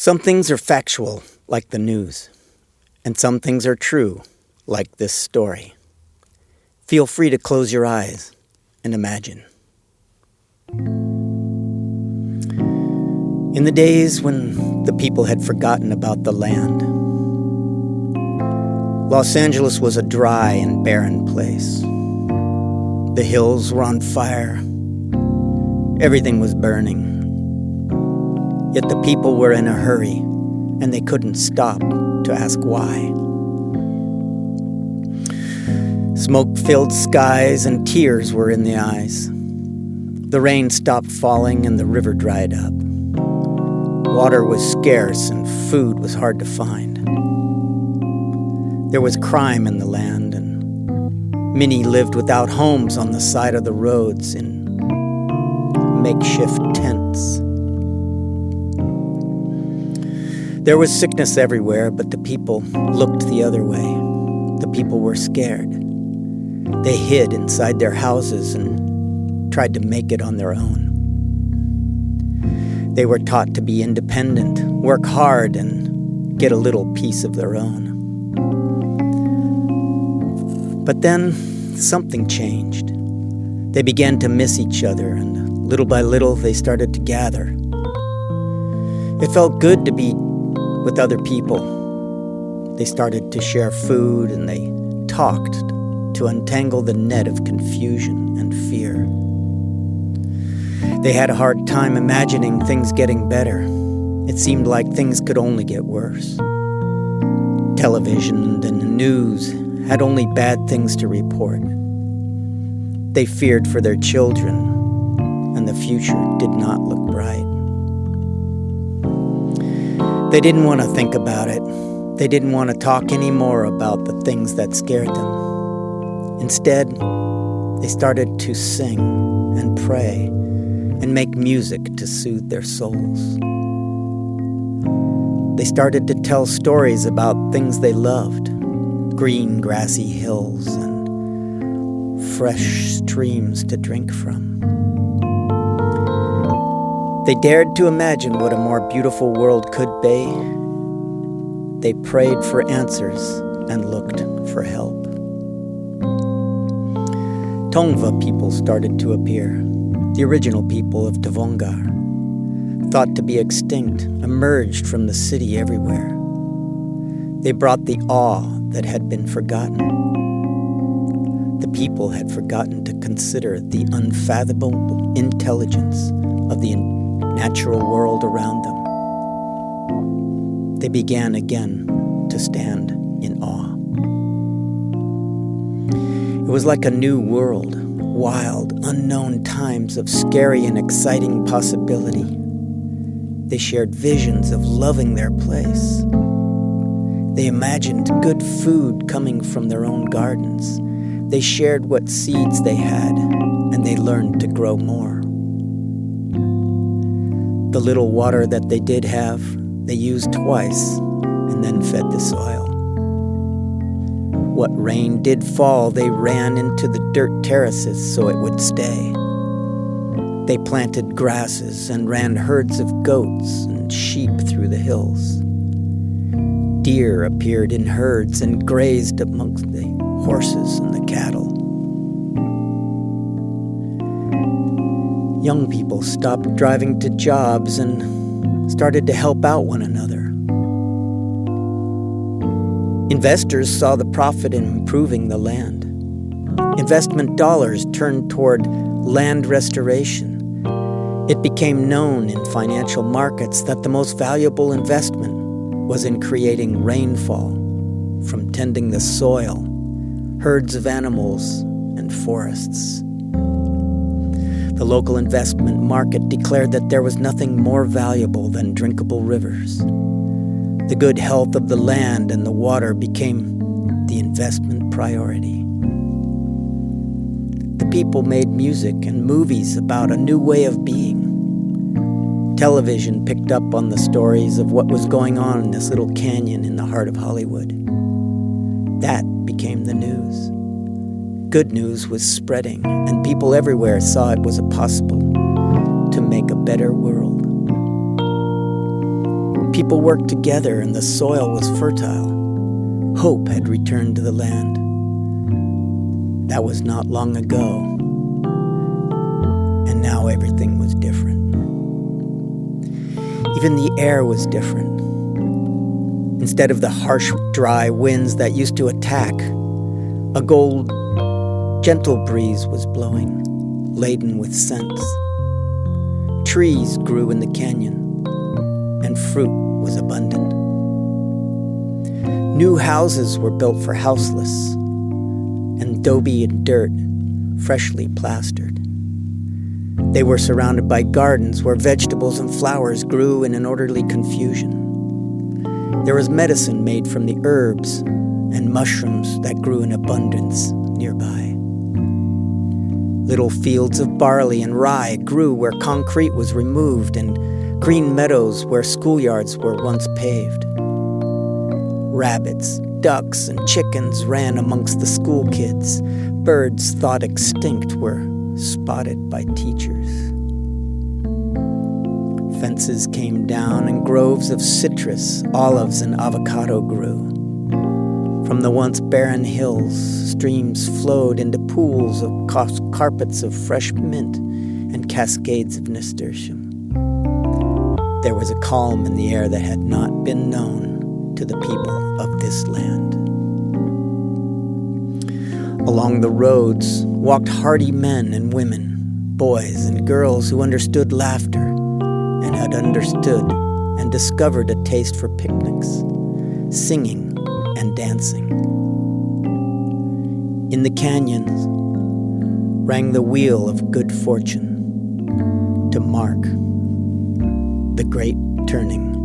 Some things are factual, like the news, and some things are true, like this story. Feel free to close your eyes and imagine. In the days when the people had forgotten about the land, Los Angeles was a dry and barren place. The hills were on fire. Everything was burning. Yet the people were in a hurry, and they couldn't stop to ask why. Smoke-filled skies and tears were in the eyes. The rain stopped falling and the river dried up. Water was scarce and food was hard to find. There was crime in the land, and many lived without homes on the side of the roads in makeshift tents. There was sickness everywhere, but the people looked the other way. The people were scared. They hid inside their houses and tried to make it on their own. They were taught to be independent, work hard, and get a little piece of their own. But then something changed. They began to miss each other, and little by little they started to gather. It felt good to be with other people. They started to share food, and they talked to untangle the net of confusion and fear. They had a hard time imagining things getting better. It seemed like things could only get worse. Television and the news had only bad things to report. They feared for their children, and the future did not look bright. They didn't want to think about it. They didn't want to talk anymore about the things that scared them. Instead, they started to sing and pray and make music to soothe their souls. They started to tell stories about things they loved, green grassy hills and fresh streams to drink from. They dared to imagine what a more beautiful world could be. They prayed for answers and looked for help. Tongva people started to appear. The original people of Devongar, thought to be extinct, emerged from the city everywhere. They brought the awe that had been forgotten. The people had forgotten to consider the unfathomable intelligence of the natural world around them. They began again to stand in awe. It was like a new world, wild, unknown times of scary and exciting possibility. They shared visions of loving their place. They imagined good food coming from their own gardens. They shared what seeds they had, and they learned to grow more. The little water that they did have, they used twice, and then fed the soil. What rain did fall, they ran into the dirt terraces so it would stay. They planted grasses and ran herds of goats and sheep through the hills. Deer appeared in herds and grazed amongst the horses and the cattle. Young people stopped driving to jobs and started to help out one another. Investors saw the profit in improving the land. Investment dollars turned toward land restoration. It became known in financial markets that the most valuable investment was in creating rainfall from tending the soil, herds of animals, and forests. The local investment market declared that there was nothing more valuable than drinkable rivers. The good health of the land and the water became the investment priority. The people made music and movies about a new way of being. Television picked up on the stories of what was going on in this little canyon in the heart of Hollywood. That became the news. Good news was spreading, and people everywhere saw it was possible to make a better world. People worked together and the soil was fertile. Hope had returned to the land. That was not long ago. And now everything was different. Even the air was different. Instead of the harsh, dry winds that used to attack, a gentle breeze was blowing, laden with scents. Trees grew in the canyon, and fruit was abundant. New houses were built for houseless, and adobe and dirt freshly plastered. They were surrounded by gardens where vegetables and flowers grew in an orderly confusion. There was medicine made from the herbs and mushrooms that grew in abundance nearby. Little fields of barley and rye grew where concrete was removed, and green meadows where schoolyards were once paved. Rabbits, ducks, and chickens ran amongst the school kids. Birds thought extinct were spotted by teachers. Fences came down and groves of citrus, olives, and avocado grew. From the once barren hills, streams flowed into pools of carpets of fresh mint and cascades of nasturtium. There was a calm in the air that had not been known to the people of this land. Along the roads walked hardy men and women, boys and girls who understood laughter and had understood and discovered a taste for picnics, singing and dancing. In the canyons rang the wheel of good fortune to mark the great turning